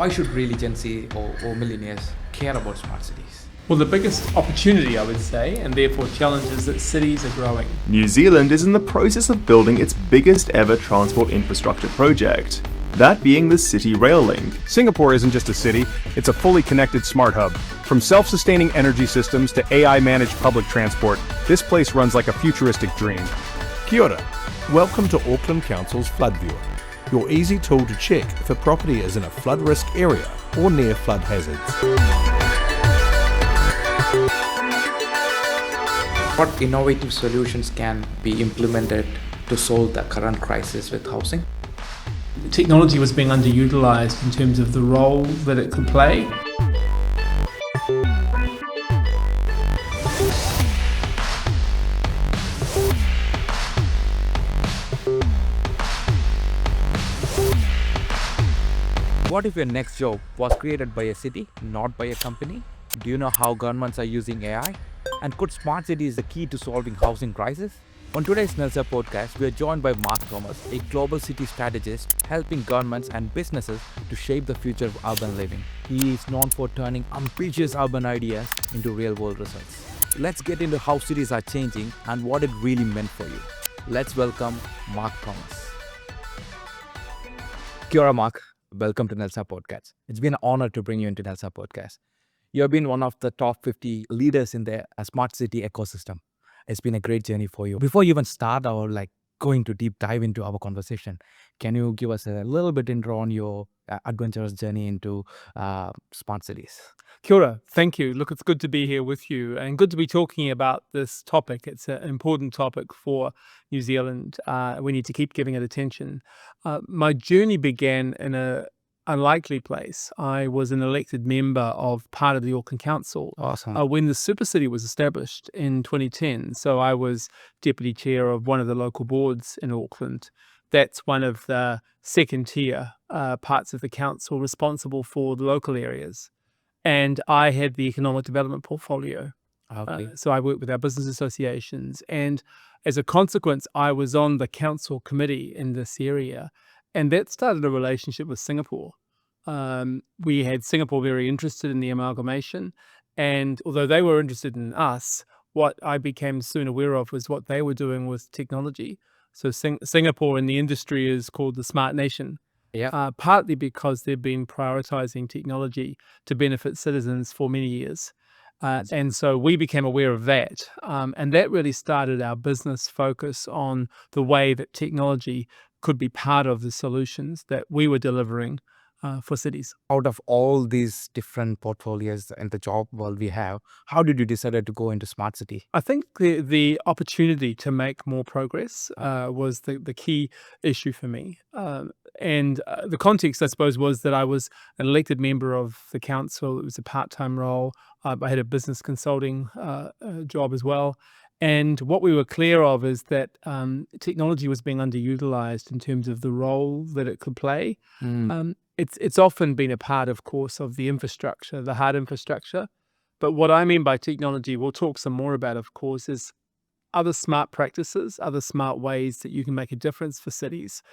Why should really Gen Z or millennials care about smart cities? Well, the biggest opportunity, I would say, and therefore challenge, is that cities are growing. New Zealand is in the process of building its biggest ever transport infrastructure project, that being the City Rail Link. Singapore isn't just a city, it's a fully connected smart hub. From self-sustaining energy systems to AI-managed public transport, this place runs like a futuristic dream. Kia ora. Welcome to Auckland Council's Flood Viewer, your easy tool to check if a property is in a flood risk area or near flood hazards. What innovative solutions can be implemented to solve the current crisis with housing? Technology was being underutilized in terms of the role that it could play. What if your next job was created by a city, not by a company? Do you know how governments are using AI? And could smart cities be the key to solving housing crisis? On today's nlsa podcast, we are joined by Mark Thomas, a global city strategist helping governments and businesses to shape the future of urban living. He is known for turning ambitious urban ideas into real-world results. Let's get into how cities are changing and what it really meant for you. Let's welcome Mark Thomas. Kia ora, Mark. Welcome to nlsa Podcast. It's been an honor to bring you into nlsa Podcast. You have been one of the top 50 leaders in the smart city ecosystem. It's been a great journey for you. Before you even start our going to deep dive into our conversation, can you give us a little bit intro on your adventurous journey into smart cities? Kia ora. Thank you. Look, it's good to be here with you and good to be talking about this topic. It's an important topic for New Zealand. We need to keep giving it attention. My journey began in a unlikely place. I was an elected member of part of the Auckland Council. Awesome. When the super city was established in 2010. So I was deputy chair of one of the local boards in Auckland. That's one of the second tier parts of the council responsible for the local areas. And I had the economic development portfolio. Okay. So I worked with our business associations. And as a consequence, I was on the council committee in this area. And that started a relationship with Singapore. We had Singapore very interested in the amalgamation. And although they were interested in us, what I became soon aware of was what they were doing with technology. So Singapore in the industry is called the Smart Nation. Yeah. Partly because they've been prioritizing technology to benefit citizens for many years. And so we became aware of that. And that really started our business focus on the way that technology could be part of the solutions that we were delivering for cities. Out of all these different portfolios and the job world we have, how did you decide to go into smart city? I think the opportunity to make more progress was the key issue for me. And the context, I suppose, was that I was an elected member of the council. It was a part-time role. I had a business consulting job as well. And what we were clear of is that technology was being underutilized in terms of the role that it could play. It's often been a part, of course, of the infrastructure, the hard infrastructure. But what I mean by technology, we'll talk some more about, of course, is other smart practices, other smart ways that you can make a difference for cities.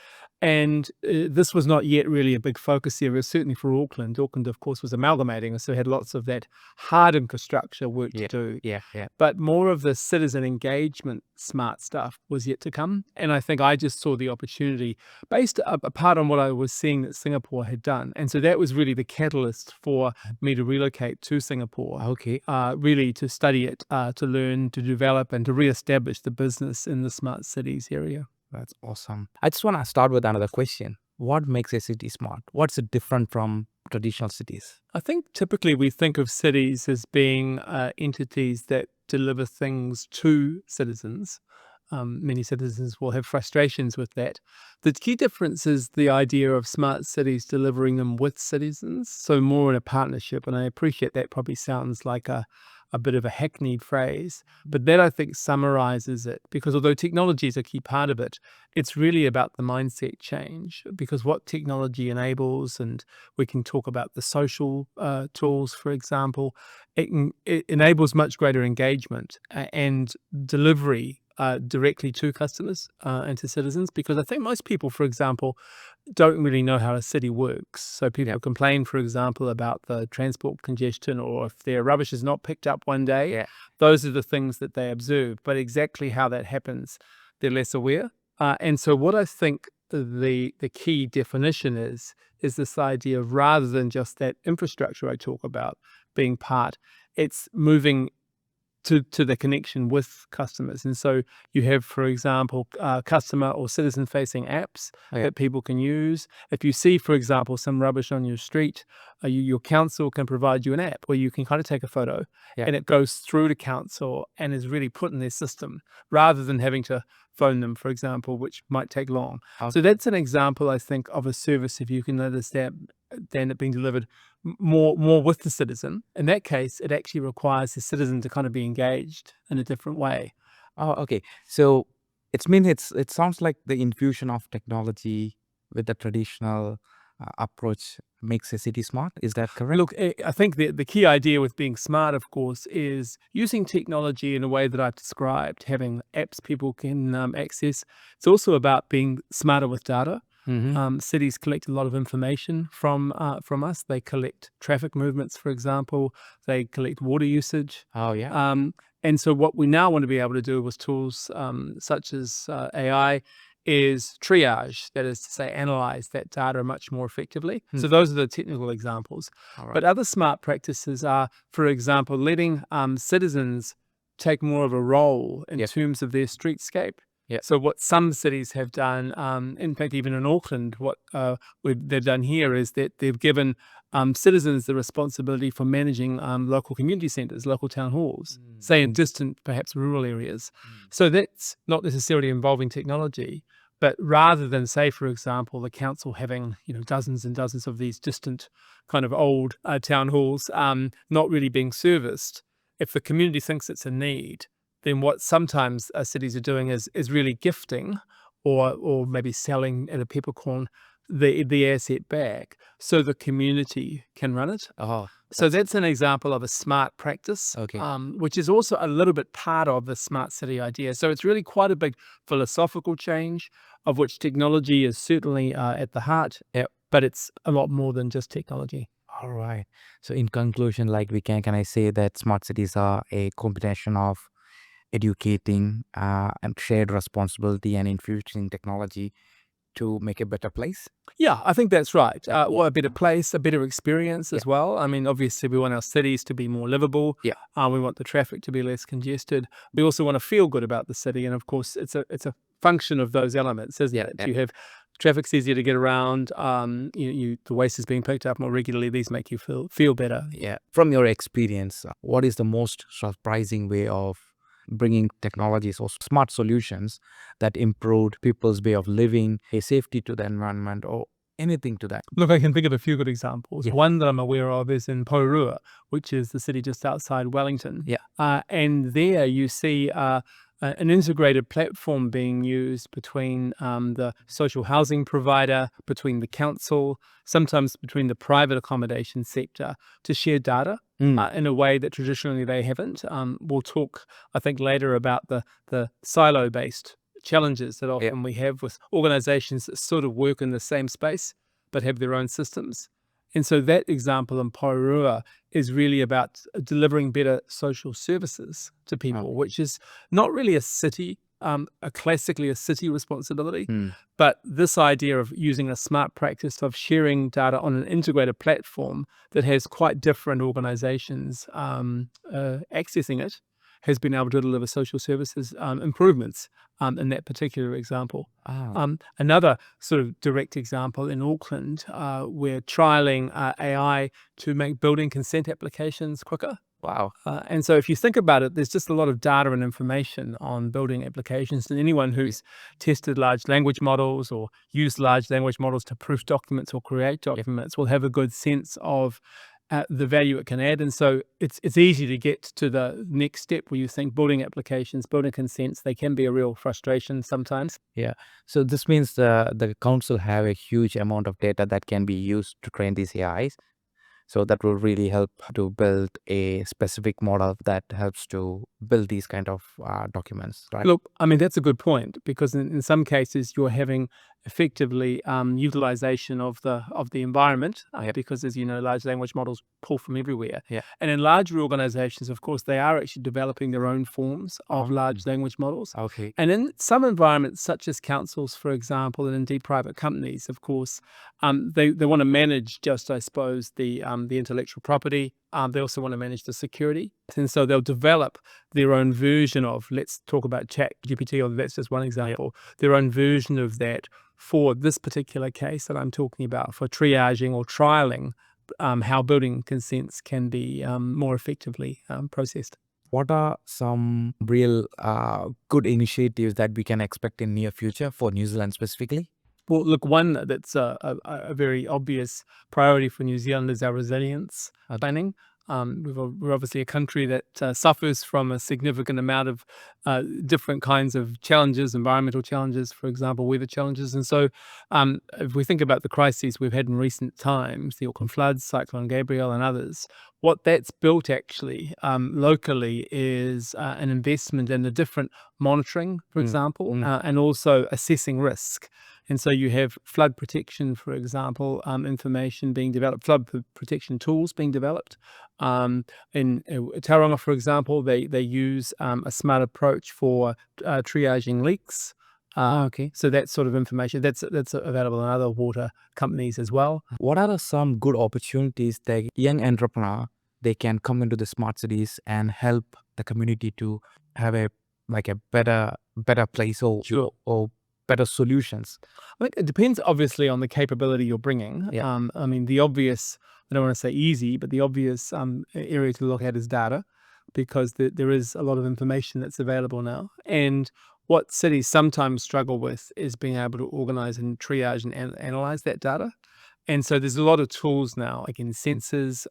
And this was not yet really a big focus area, certainly for Auckland. Auckland, of course, was amalgamating, so had lots of that hard infrastructure work to do. Yeah. But more of the citizen engagement smart stuff was yet to come. And I think I just saw the opportunity based apart on what I was seeing that Singapore had done. And so that was really the catalyst for me to relocate to Singapore. Okay. Really to study it, to learn, to develop, and to reestablish the business in the smart cities area. That's awesome. I just want to start with another question. What makes a city smart? What's it different from traditional cities? I think typically we think of cities as being entities that deliver things to citizens. Many citizens will have frustrations with that. The key difference is the idea of smart cities delivering them with citizens, so more in a partnership. And I appreciate that probably sounds like a bit of a hackneyed phrase, but that I think summarizes it, because although technology is a key part of it, it's really about the mindset change, because what technology enables, and we can talk about the social tools, for example, it enables much greater engagement and delivery directly to customers and to citizens, because I think most people, for example, don't really know how a city works. So people complain, for example, about the transport congestion, or if their rubbish is not picked up one day. Yeah. Those are the things that they observe, but exactly how that happens, they're less aware. And so what I think the key definition is this idea of, rather than just that infrastructure I talk about being part, it's moving to the connection with customers. And so you have, for example, customer or citizen-facing apps that people can use. If you see, for example, some rubbish on your street, your council can provide you an app where you can kind of take a photo and it goes through to council and is really put in their system, rather than having to phone them, for example, which might take long. So that's an example, I think, of a service, if you can notice that, then it being delivered more with the citizen. In that case, it actually requires the citizen to kind of be engaged in a different way. Oh, okay. So it sounds like the infusion of technology with the traditional approach makes a city smart. Is that correct? Look, I think the key idea with being smart, of course, is using technology in a way that I've described, having apps people can access. It's also about being smarter with data. Cities collect a lot of information from us. They collect traffic movements, for example. They collect water usage. Oh, yeah. And so what we now want to be able to do with tools such as AI is triage, that is to say, analyze that data much more effectively. So those are the technical examples. But other smart practices are, for example, letting citizens take more of a role in terms of their streetscape. So what some cities have done, in fact, even in Auckland, what they've done here is that they've given citizens the responsibility for managing local community centres, local town halls, say in distant, perhaps rural areas. So that's not necessarily involving technology, but rather than, say, for example, the council having dozens and dozens of these distant kind of old town halls not really being serviced, if the community thinks it's a need, then what sometimes cities are doing is really gifting or maybe selling at a peppercorn the asset back so the community can run it. So that's an example of a smart practice, which is also a little bit part of the smart city idea. So it's really quite a big philosophical change, of which technology is certainly at the heart, but it's a lot more than just technology. All right. So in conclusion, can I say that smart cities are a combination of educating and shared responsibility and infusing technology to make a better place? Yeah, I think that's right. Or a better place, a better experience as well. I mean, obviously, we want our cities to be more livable. We want the traffic to be less congested. We also want to feel good about the city. And of course, it's a function of those elements, isn't it? You have traffic's easier to get around. The waste is being picked up more regularly. These make you feel better. Yeah. From your experience, what is the most surprising way of bringing technologies or smart solutions that improved people's way of living, a safety to the environment, or anything to that? Look, I can think of a few good examples. One that I'm aware of is in Porirua, which is the city just outside Wellington. And there you see an integrated platform being used between the social housing provider, between the council, sometimes between the private accommodation sector, to share data in a way that traditionally they haven't. We'll talk, I think, later about the silo-based challenges that often we have with organizations that sort of work in the same space but have their own systems. And so that example in Porirua is really about delivering better social services to people, which is not really classically a city responsibility, but this idea of using a smart practice of sharing data on an integrated platform that has quite different organizations accessing it has been able to deliver social services improvements in that particular example. Another sort of direct example in Auckland, we're trialing AI to make building consent applications quicker. Wow. And so if you think about it, there's just a lot of data and information on building applications, and anyone who's tested large language models or used large language models to proof documents or create documents will have a good sense of the value it can add. And so it's easy to get to the next step where you think building applications, building consents, they can be a real frustration sometimes. Yeah. So this means the council have a huge amount of data that can be used to train these AIs. So that will really help to build a specific model that helps to build these kind of documents, right? Look, I mean, that's a good point, because in some cases you're having effectively utilization of the environment, because, as you know, large language models pull from everywhere. Yeah. And in larger organizations, of course, they are actually developing their own forms of large language models. Okay. And in some environments, such as councils, for example, and indeed private companies, of course, they want to manage just, I suppose, the intellectual property. They also want to manage the security. And so they'll develop their own version of, let's talk about ChatGPT, or that's just one example, their own version of that for this particular case that I'm talking about, for triaging or trialing how building consents can be more effectively processed. What are some real good initiatives that we can expect in near future for New Zealand specifically? Well, look, one that's a very obvious priority for New Zealand is our resilience planning. We're obviously a country that suffers from a significant amount of different kinds of challenges, environmental challenges, for example, weather challenges. And so if we think about the crises we've had in recent times, the Auckland floods, Cyclone Gabrielle and others, what that's built actually locally is an investment in the different monitoring, for example, and also assessing risk. And so you have flood protection, for example, information being developed, flood protection tools being developed. In Tauranga, for example, they use a smart approach for triaging leaks. Okay. So that sort of information, that's available in other water companies as well. What are some good opportunities that young entrepreneur they can come into the smart cities and help the community to have a better place or better solutions? I think it depends obviously on the capability you're bringing. Yeah. I mean, the obvious, I don't want to say easy, but the obvious area to look at is data, because there is a lot of information that's available now. And what cities sometimes struggle with is being able to organize and triage and analyze that data. And so there's a lot of tools now, again, sensors,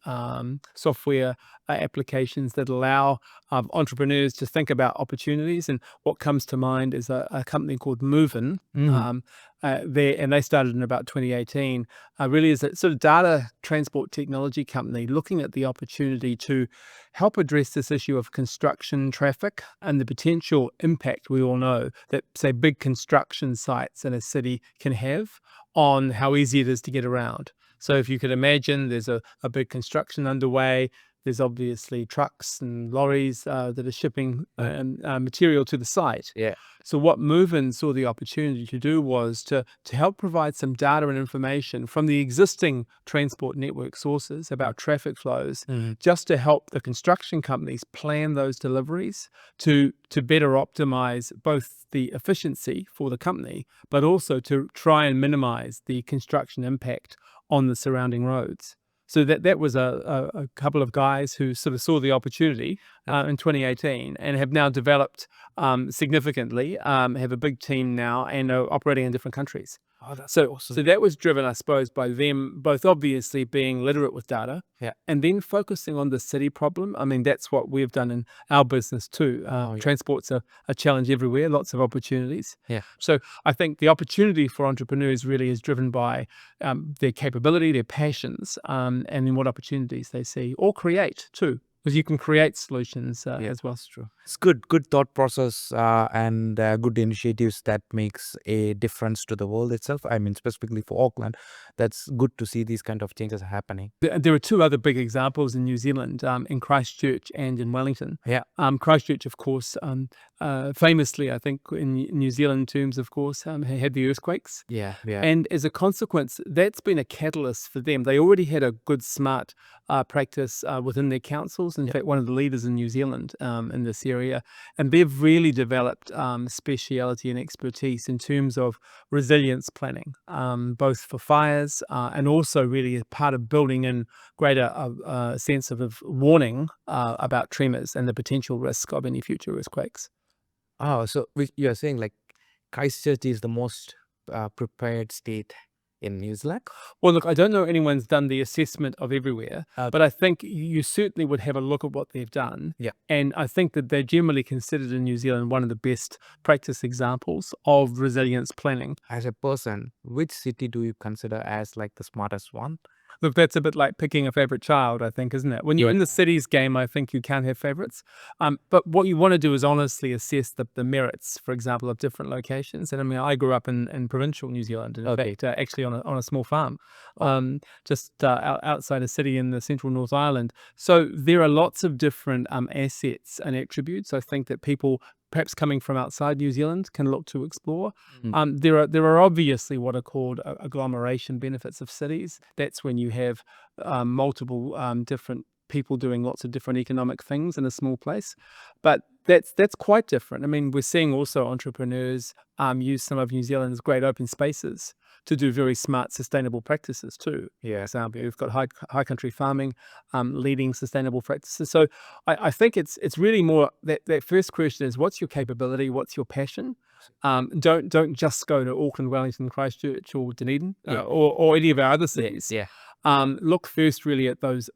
software applications that allow entrepreneurs to think about opportunities. And what comes to mind is a company called Movin. And they started in about 2018. Really is a sort of data transport technology company looking at the opportunity to help address this issue of construction traffic and the potential impact we all know that, say, big construction sites in a city can have on how easy it is to get around. So if you could imagine there's a big construction underway, there's obviously trucks and lorries that are shipping material to the site. Yeah. So what Movin saw the opportunity to do was to help provide some data and information from the existing transport network sources about traffic flows, just to help the construction companies plan those deliveries to better optimize both the efficiency for the company, but also to try and minimize the construction impact on the surrounding roads. So that was a couple of guys who sort of saw the opportunity in 2018 and have now developed significantly, have a big team now and are operating in different countries. Oh, that's So awesome. so that was driven, I suppose, by them both obviously being literate with data, and then focusing on the city problem. I mean, that's what we've done in our business too. Transport's a challenge everywhere, lots of opportunities. Yeah. So I think the opportunity for entrepreneurs really is driven by their capability, their passions, and then what opportunities they see or create too. Because you can create solutions as well. That's true. It's good thought process and good initiatives that makes a difference to the world itself. I mean, specifically for Auckland, that's good to see these kind of changes happening. There are two other big examples in New Zealand, in Christchurch and in Wellington. Yeah. Christchurch, of course, famously, I think, in New Zealand terms, of course, had the earthquakes. Yeah. And as a consequence, that's been a catalyst for them. They already had a good, smart practice within their councils. In fact, one of the leaders in New Zealand in this area. And they've really developed speciality and expertise in terms of resilience planning, both for fires and also really as part of building in greater sense of warning about tremors and the potential risk of any future earthquakes. Oh, so you're saying like Christchurch is the most prepared state in New Zealand? Well, look, I don't know anyone's done the assessment of everywhere, but I think you certainly would have a look at what they've done. Yeah. And I think that they're generally considered in New Zealand one of the best practice examples of resilience planning. As a person, which city do you consider as like the smartest one? Look, that's a bit like picking a favorite child, I think, isn't it? When you're in the cities game, I think you can have favorites. But what you want to do is honestly assess the merits, for example, of different locations. And I mean, I grew up in provincial New Zealand, in fact, actually on a small farm, just outside a city in the central North Island. So there are lots of different assets and attributes, I think, that people perhaps coming from outside New Zealand can look to explore. There are obviously what are called agglomeration benefits of cities. That's when you have multiple different people doing lots of different economic things in a small place. But that's quite different. I mean, we're seeing also entrepreneurs use some of New Zealand's great open spaces to do very smart, sustainable practices too. Yeah, example, we've got high country farming, leading sustainable practices. So I think it's really more that first question is, what's your capability? What's your passion? Don't just go to Auckland, Wellington, Christchurch, or Dunedin, or any of our other cities. Yeah. Look first really at those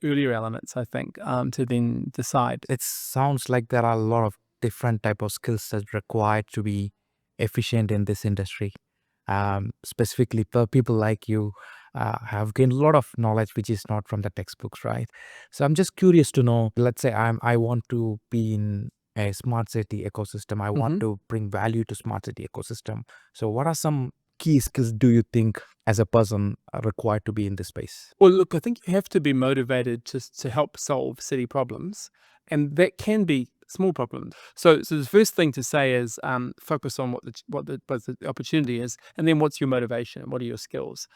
earlier elements, I think, to then decide. It sounds like there are a lot of different type of skills that's required to be efficient in this industry. Specifically for people like you have gained a lot of knowledge which is not from the textbooks, right? So I'm just curious to know, let's say I want to be in a smart city ecosystem. I want to bring value to smart city ecosystem. So what are some key skills do you think as a person are required to be in this space? Well, look, I think you have to be motivated to help solve city problems, and that can be small problems. So the first thing to say is focus on what the opportunity is, and then what's your motivation, what are your skills.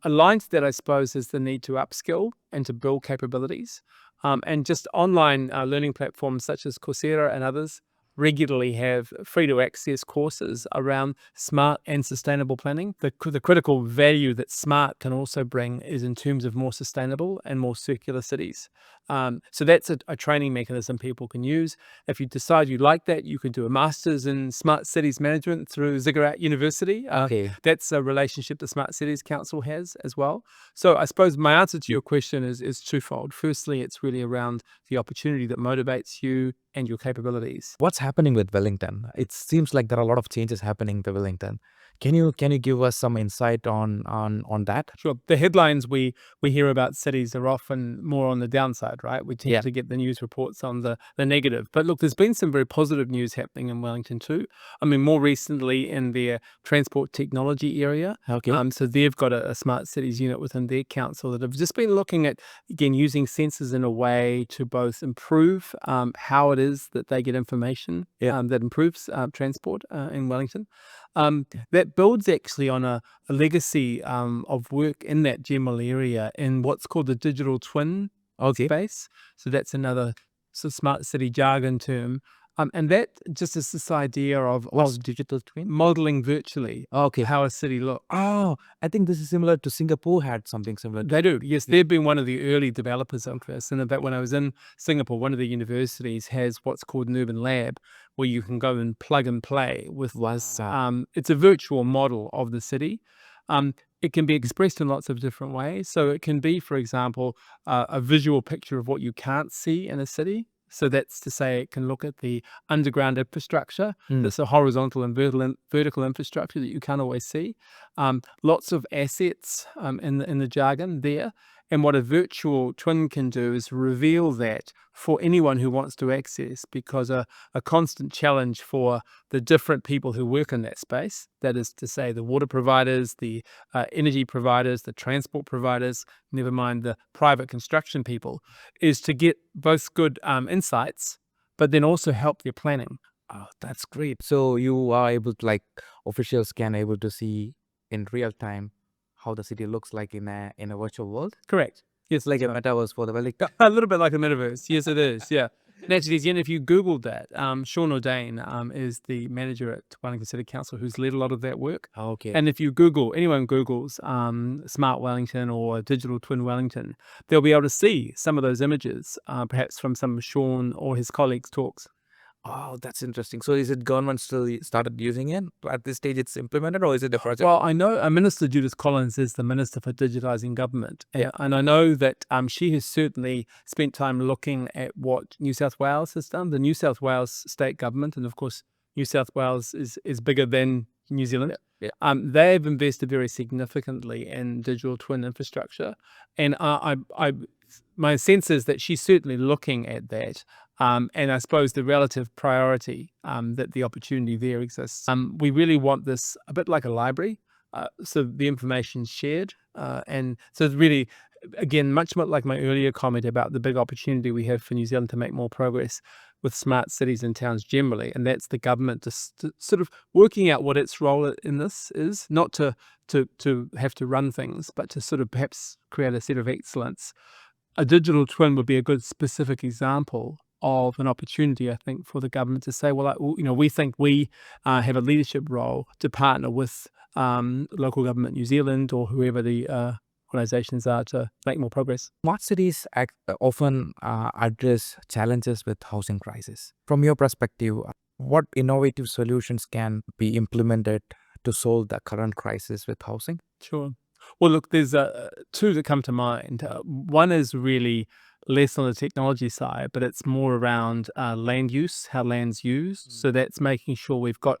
Aligned to that, I suppose, is the need to upskill and to build capabilities. And just online learning platforms such as Coursera and others regularly have free-to-access courses around smart and sustainable planning. The critical value that smart can also bring is in terms of more sustainable and more circular cities. So that's a training mechanism people can use. If you decide you like that, you can do a master's in smart cities management through Ziggurat University. That's a relationship the Smart Cities Council has as well. So I suppose my answer to your question is twofold. Firstly, it's really around the opportunity that motivates you and your capabilities. What's happening with Wellington? It seems like there are a lot of changes happening to Wellington. Can you give us some insight on that? Sure. The headlines we hear about cities are often more on the downside, right? We tend to get the news reports on the negative. But look, there's been some very positive news happening in Wellington too. I mean, more recently in their transport technology area. So they've got a smart cities unit within their council that have just been looking at, again, using sensors in a way to both improve how it is that they get information that improves transport in Wellington. That builds actually on a legacy of work in that general area in what's called the digital twin space. So that's another sort of smart city jargon term. And that just is this idea of digital twin? modeling virtually how a city looks. Oh, I think this is similar to Singapore had something similar. They do, yes. They've been one of the early developers of this. And in fact, when I was in Singapore, one of the universities has what's called an urban lab, where you can go and plug and play with. It's a virtual model of the city. It can be expressed in lots of different ways. So it can be, for example, a visual picture of what you can't see in a city. So that's to say it can look at the underground infrastructure, that's a horizontal and vertical infrastructure that you can't always see. Lots of assets in the jargon there. And what a virtual twin can do is reveal that for anyone who wants to access, because a constant challenge for the different people who work in that space, that is to say the water providers, the energy providers, the transport providers, never mind the private construction people, is to get both good insights, but then also help their planning. Oh, that's great. So you are able to, like, officials can able to see in real time how the city looks like in a virtual world? Correct. Yes, Like a metaverse for the Wellington. a little bit like a metaverse. Yes, it is. Yeah. And actually, again, if you Googled that, Sean O'Dane is the manager at Wellington City Council who's led a lot of that work. And if you anyone Googles Smart Wellington or Digital Twin Wellington, they'll be able to see some of those images, perhaps from some of Sean or his colleagues' talks. Oh, that's interesting. So is it government still started using it? At this stage it's implemented, or is it a project? Well, I know Minister Judith Collins is the Minister for Digitising Government. And I know that she has certainly spent time looking at what New South Wales has done. The New South Wales state government, and of course New South Wales is bigger than New Zealand. Yeah. They've invested very significantly in digital twin infrastructure, and my sense is that she's certainly looking at that. And I suppose the relative priority that the opportunity there exists. We really want this a bit like a library, so the information's shared, and so it's really, again, much more like my earlier comment about the big opportunity we have for New Zealand to make more progress with smart cities and towns generally, and that's the government to sort of working out what its role in this is, not to have to run things, but to sort of perhaps create a set of excellence. A digital twin would be a good specific example of an opportunity, I think, for the government to say, well, we think we have a leadership role to partner with local government New Zealand or whoever the organizations are to make more progress. Smart cities often address challenges with housing crisis. From your perspective, what innovative solutions can be implemented to solve the current crisis with housing? Sure. Well, look, there's two that come to mind. One is really less on the technology side, but it's more around land use, how land's used. So that's making sure we've got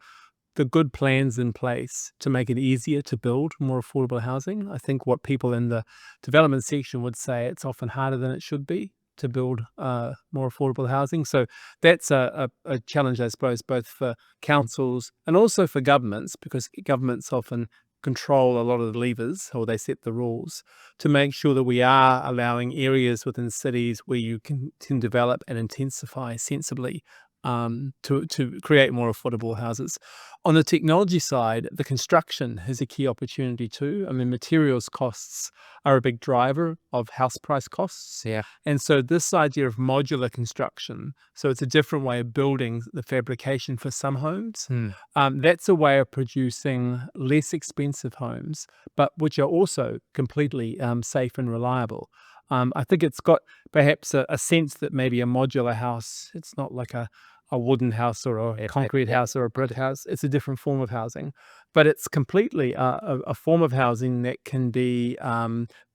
the good plans in place to make it easier to build more affordable housing. I think what people in the development section would say, it's often harder than it should be to build more affordable housing. So that's a challenge, I suppose, both for councils and also for governments, because governments often control a lot of the levers, or they set the rules, to make sure that we are allowing areas within cities where you can develop and intensify sensibly to create more affordable houses. On the technology side, the construction is a key opportunity too. I mean, materials costs are a big driver of house price costs. Yeah. And so this idea of modular construction, so it's a different way of building the fabrication for some homes. That's a way of producing less expensive homes, but which are also completely safe and reliable. I think it's got perhaps a sense that maybe a modular house, it's not like a wooden house or a concrete house or a brick house. It's a different form of housing, but it's completely a form of housing that can be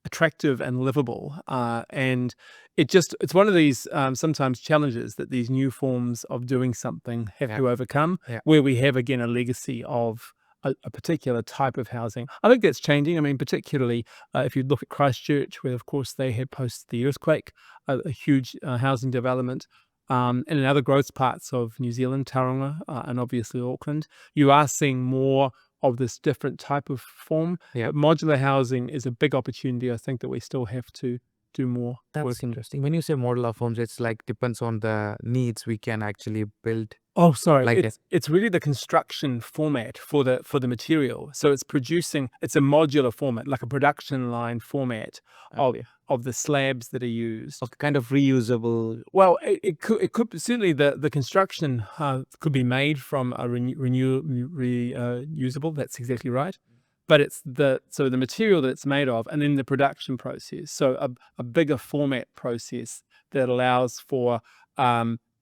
attractive and livable. And it's one of these sometimes challenges that these new forms of doing something have to overcome, where we have, again, a legacy of a particular type of housing. I think that's changing. I mean, particularly if you look at Christchurch, where, of course, they had post the earthquake, a huge housing development, and in other growth parts of New Zealand, Tauranga, and obviously Auckland, you are seeing more of this different type of form. But modular housing is a big opportunity, I think, that we still have to do more work That's in. interesting. When you say modular homes, it's like depends on the needs we can actually build. Oh, sorry. Like It's really the construction format for the material. So it's a modular format, like a production line format of the slabs that are used. Kind of reusable. Well, it could certainly the construction could be made from a reusable. That's exactly right. But it's the material that it's made of, and then the production process. So a bigger format process that allows for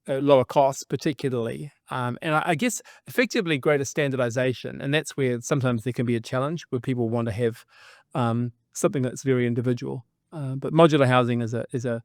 lower costs, particularly, and I guess effectively greater standardization. And that's where sometimes there can be a challenge, where people want to have something that's very individual. But modular housing is an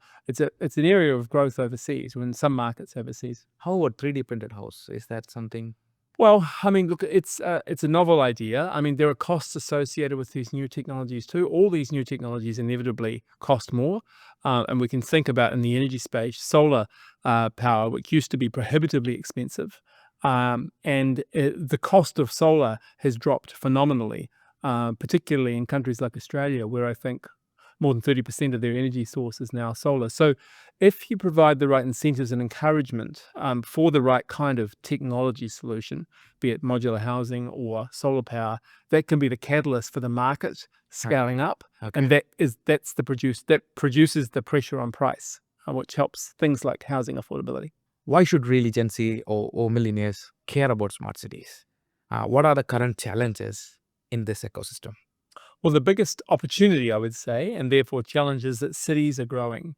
area of growth overseas, or in some markets overseas. How about 3D printed house? Is that something? Well, I mean, look, it's a novel idea. I mean, there are costs associated with these new technologies too. All these new technologies inevitably cost more, and we can think about, in the energy space, solar power, which used to be prohibitively expensive, and the cost of solar has dropped phenomenally, particularly in countries like Australia, where I think more than 30% of their energy source is now solar. So if you provide the right incentives and encouragement for the right kind of technology solution, be it modular housing or solar power, that can be the catalyst for the market scaling up. And that produces the pressure on price, which helps things like housing affordability. Why should really Gen Z or millennials care about smart cities? What are the current challenges in this ecosystem? Well, the biggest opportunity, I would say, and therefore challenge, is that cities are growing.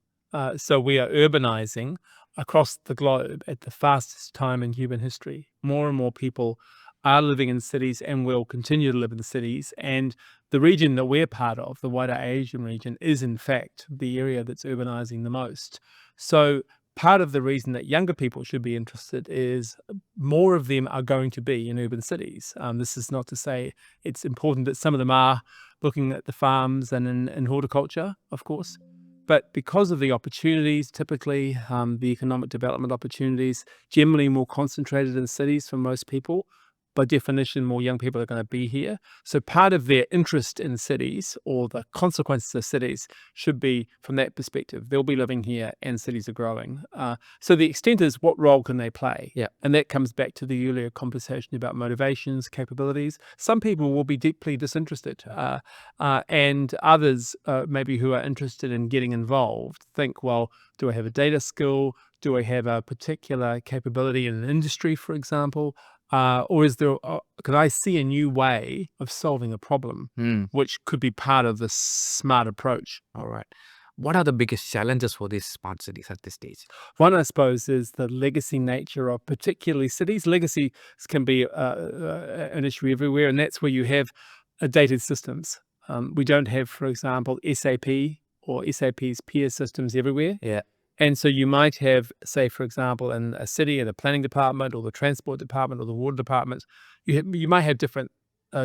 So we are urbanizing across the globe at the fastest time in human history. More and more people are living in cities and will continue to live in cities. And the region that we're part of, the wider Asian region, is in fact the area that's urbanizing the most. So part of the reason that younger people should be interested is more of them are going to be in urban cities. This is not to say it's important that some of them are looking at the farms and in horticulture, of course. But because of the opportunities, typically the economic development opportunities, generally more concentrated in cities for most people, by definition, more young people are going to be here. So part of their interest in cities or the consequences of cities should be from that perspective. They'll be living here and cities are growing. So the extent is, what role can they play? Yeah. And that comes back to the earlier conversation about motivations, capabilities. Some people will be deeply disinterested and others maybe who are interested in getting involved think, well, do I have a data skill? Do I have a particular capability in an industry, for example? Or is there, could I see a new way of solving a problem, which could be part of the smart approach? All right. What are the biggest challenges for these smart cities at this stage? One, I suppose, is the legacy nature of particularly cities. Legacy can be an issue everywhere, and that's where you have dated systems. We don't have, for example, SAP or SAP's peer systems everywhere. Yeah. And so you might have, say, for example, in a city, in the planning department or the transport department or the water department, you might have different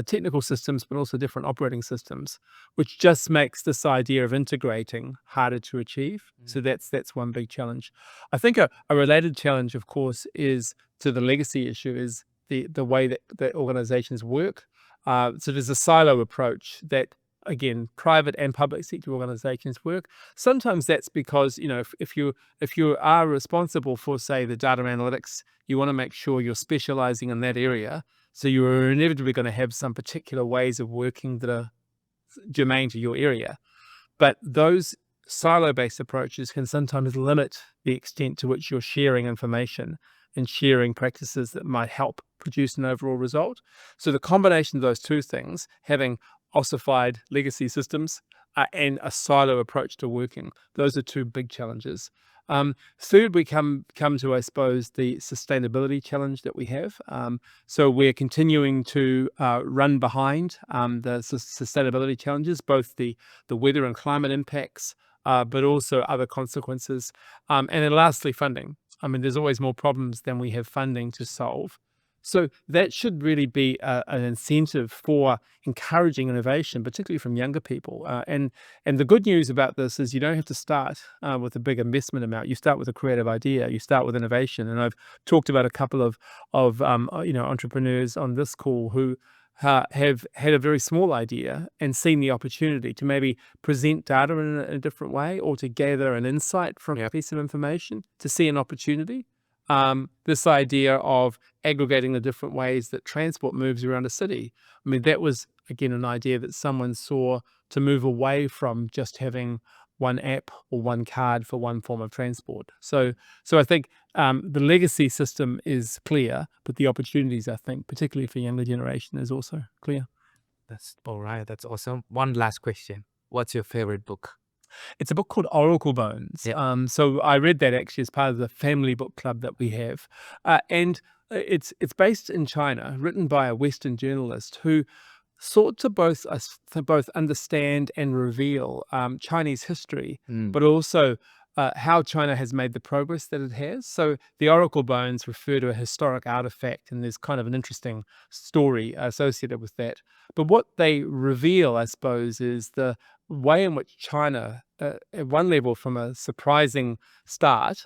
technical systems, but also different operating systems, which just makes this idea of integrating harder to achieve. So that's one big challenge. I think a related challenge, of course, is to the legacy issue is the way that organizations work. So there's a silo approach that, again, private and public sector organizations work. Sometimes that's because, if you are responsible for, say, the data analytics, you want to make sure you're specializing in that area. So you're inevitably going to have some particular ways of working that are germane to your area. But those silo-based approaches can sometimes limit the extent to which you're sharing information and sharing practices that might help produce an overall result. So the combination of those two things, having ossified legacy systems and a silo approach to working, those are two big challenges. Third, we come to, I suppose, the sustainability challenge that we have. So we're continuing to run behind the sustainability challenges, both the weather and climate impacts, but also other consequences. And then lastly, funding. I mean, there's always more problems than we have funding to solve. So that should really be an incentive for encouraging innovation, particularly from younger people. And the good news about this is you don't have to start with a big investment amount. You start with a creative idea. You start with innovation. And I've talked about a couple of entrepreneurs on this call who have had a very small idea and seen the opportunity to maybe present data in a different way, or to gather an insight from a piece of information, to see an opportunity. This idea of aggregating the different ways that transport moves around a city. I mean, that was, again, an idea that someone saw to move away from just having one app or one card for one form of transport. So I think the legacy system is clear, but the opportunities, I think, particularly for younger generation, is also clear. That's all right. That's awesome. One last question. What's your favorite book? It's a book called Oracle Bones. Yeah. So I read that actually as part of the family book club that we have. And it's based in China, written by a Western journalist who sought to both understand and reveal Chinese history, but also how China has made the progress that it has. So the Oracle Bones refer to a historic artifact, and there's kind of an interesting story associated with that. But what they reveal, I suppose, is the way in which China, at one level, from a surprising start,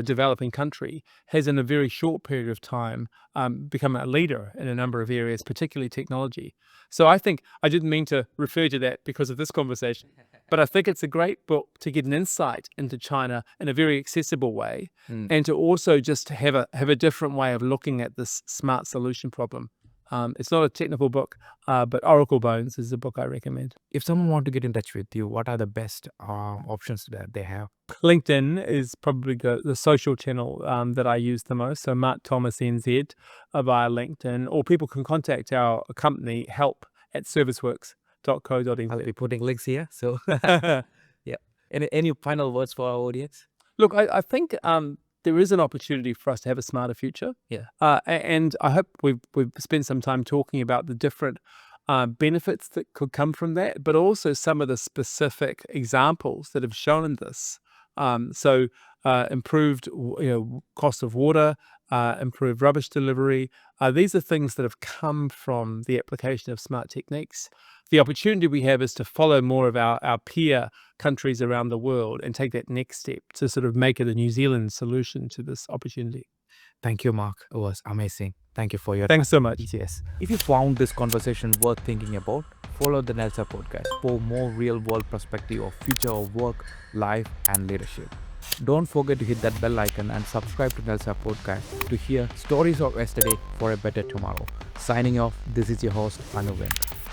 developing country, has in a very short period of time become a leader in a number of areas, particularly technology. So I think, I didn't mean to refer to that because of this conversation, but I think it's a great book to get an insight into China in a very accessible way, and to also just have a different way of looking at this smart solution problem. It's not a technical book, but Oracle Bones is a book I recommend. If someone wants to get in touch with you, what are the best options that they have? LinkedIn is probably the social channel that I use the most. So Mark Thomas NZ via LinkedIn, or people can contact our company, help@serviceworks.co.nz. I'll be putting links here. So, yeah. Any final words for our audience? Look, I think there is an opportunity for us to have a smarter future. Yeah. And I hope we've spent some time talking about the different benefits that could come from that, but also some of the specific examples that have shown this. So improved cost of water, improved rubbish delivery. These are things that have come from the application of smart techniques. The opportunity we have is to follow more of our peer countries around the world and take that next step to sort of make it a New Zealand solution to this opportunity. Thank you, Mark. It was amazing. Thank you for your Thanks so much. Yes. If you found this conversation worth thinking about, follow the nlsa podcast for more real-world perspective of future of work, life, and leadership. Don't forget to hit that bell icon and subscribe to nlsa podcast to hear stories of yesterday for a better tomorrow. Signing off, this is your host, Anuvindh.